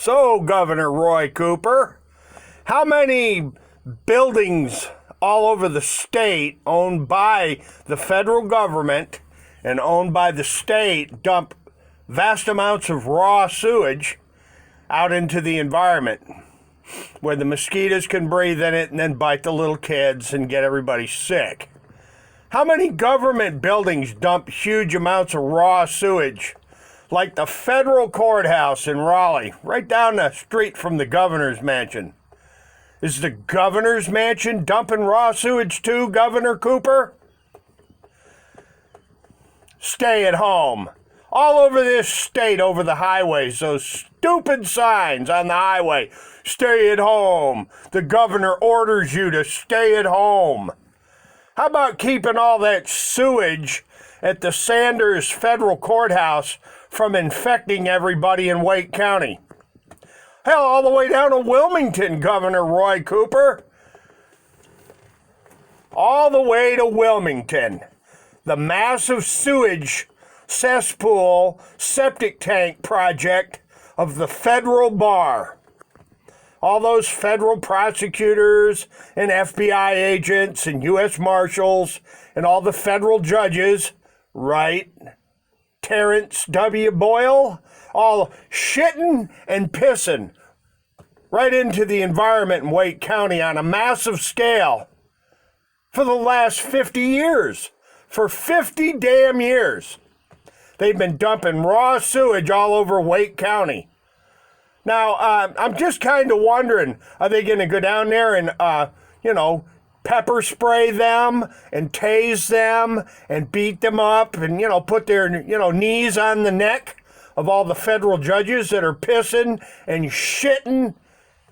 So, Governor Roy Cooper, how many buildings all over the state owned by the federal government and owned by the state dump vast amounts of raw sewage out into the environment where the mosquitoes can breathe in it and then bite the little kids and get everybody sick? How many government buildings dump huge amounts of raw sewage, like the federal courthouse in Raleigh, right down the street from the governor's mansion? Is the governor's mansion dumping raw sewage too, Governor Cooper? Stay at home. All over this state, over the highways, those stupid signs on the highway. Stay at home. The governor orders you to stay at home. How about keeping all that sewage at the Sanders Federal Courthouse from infecting everybody in Wake County? Hell, all the way down to Wilmington, Governor Roy Cooper. All the way to Wilmington. The massive sewage cesspool septic tank project of the federal bar. All those federal prosecutors and FBI agents and U.S. Marshals and all the federal judges, right? Terrence W. Boyle, all shitting and pissing right into the environment in Wake County on a massive scale for the last 50 years. For 50 damn years. They've been dumping raw sewage all over Wake County. Now, I'm just kind of wondering, are they going to go down there and, pepper spray them and tase them and beat them up and, put their, knees on the neck of all the federal judges that are pissing and shitting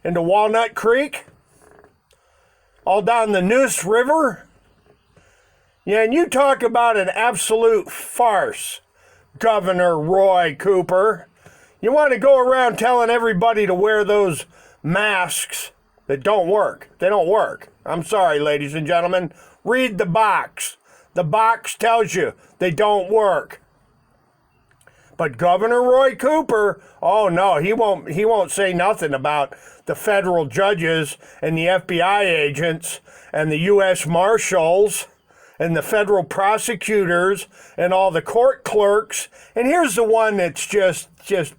into Walnut Creek? All down the Neuse River? Yeah, and you talk about an absolute farce, Governor Roy Cooper. You want to go around telling everybody to wear those masks that don't work. They don't work. I'm sorry, ladies and gentlemen. Read the box. The box tells you they don't work. But Governor Roy Cooper, oh no, he won't say nothing about the federal judges and the FBI agents and the U.S. Marshals and the federal prosecutors and all the court clerks. And here's the one that's just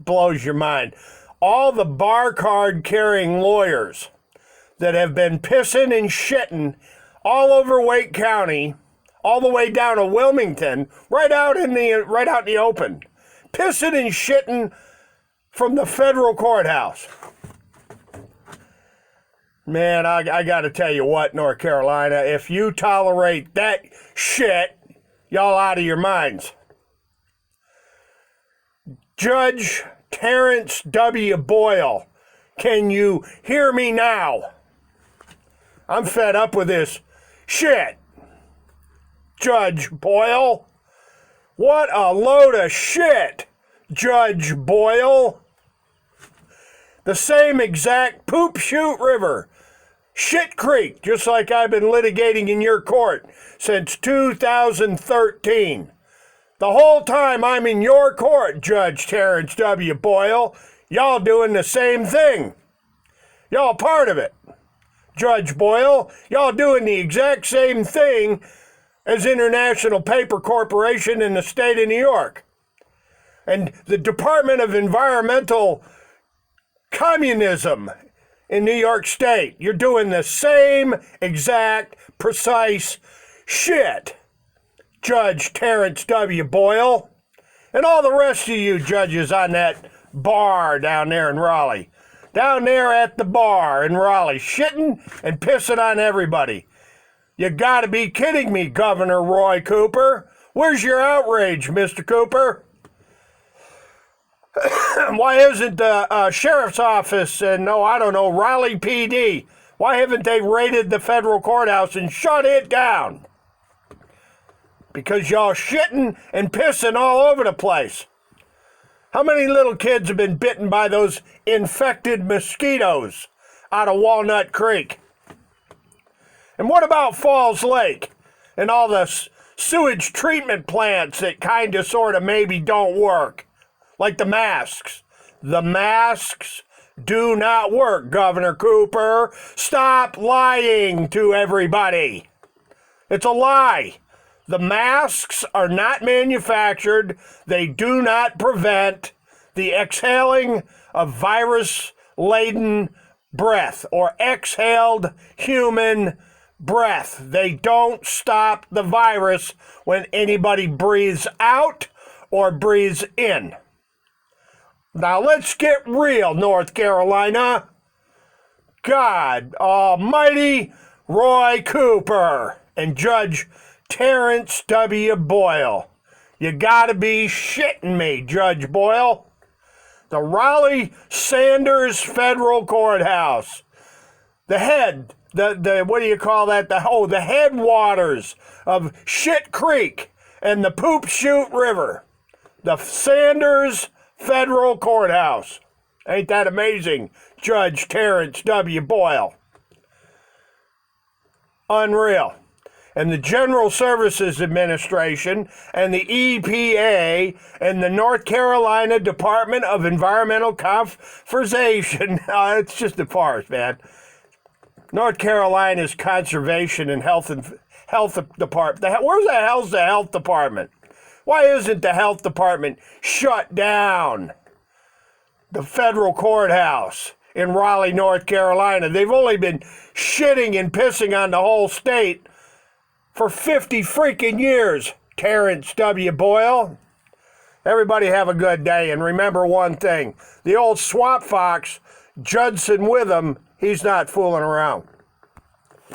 blows your mind. All the bar card carrying lawyers that have been pissing and shitting all over Wake County, all the way down to Wilmington, right out in the open. Pissing and shitting from the federal courthouse. Man, I got to tell you what, North Carolina, if you tolerate that shit, y'all out of your minds. Judge Terrence W. Boyle, can you hear me now? I'm fed up with this shit. Judge Boyle, what a load of shit, Judge Boyle. The same exact poop shoot river. Shit Creek, just like I've been litigating in your court since 2013. The whole time I'm in your court, Judge Terrence W. Boyle, y'all doing the same thing. Y'all part of it. Judge Boyle, y'all doing the exact same thing as International Paper Corporation in the state of New York. And the Department of Environmental Communism in New York State. You're doing the same exact, precise shit, Judge Terrence W. Boyle, and all the rest of you judges on that bar down there in Raleigh. Down there at the bar in Raleigh, shitting and pissing on everybody. You gotta be kidding me, Governor Roy Cooper. Where's your outrage, Mr. Cooper? Why isn't the sheriff's office and, Raleigh PD, why haven't they raided the federal courthouse and shut it down? Because y'all shitting and pissing all over the place. How many little kids have been bitten by those infected mosquitoes out of Walnut Creek? And what about Falls Lake and all the sewage treatment plants that kind of, sort of, maybe don't work? Like the masks. The masks do not work, Governor Cooper. Stop lying to everybody. It's a lie. The masks are not manufactured. They do not prevent the exhaling of virus-laden breath or exhaled human breath. They don't stop the virus when anybody breathes out or breathes in. Now let's get real, North Carolina. God almighty, Roy Cooper and Judge Terrence W. Boyle. You gotta be shitting me, Judge Boyle. The Raleigh-Sanders Federal Courthouse. The what do you call that? The headwaters of Shit Creek and the Poop Chute River. The Sanders Federal Courthouse. Ain't that amazing, Judge Terrence W. Boyle? Unreal. And the General Services Administration and the EPA and the North Carolina Department of Environmental Conservation. It's just a farce, man. North Carolina's Conservation and Health Department. Where's the hell's the Health Department? Why isn't the Health Department shut down? The federal courthouse in Raleigh, North Carolina. They've only been shitting and pissing on the whole state for 50 freaking years, Terrence W. Boyle. Everybody have a good day, and remember one thing. The old swamp fox, Judson Witham, he's not fooling around.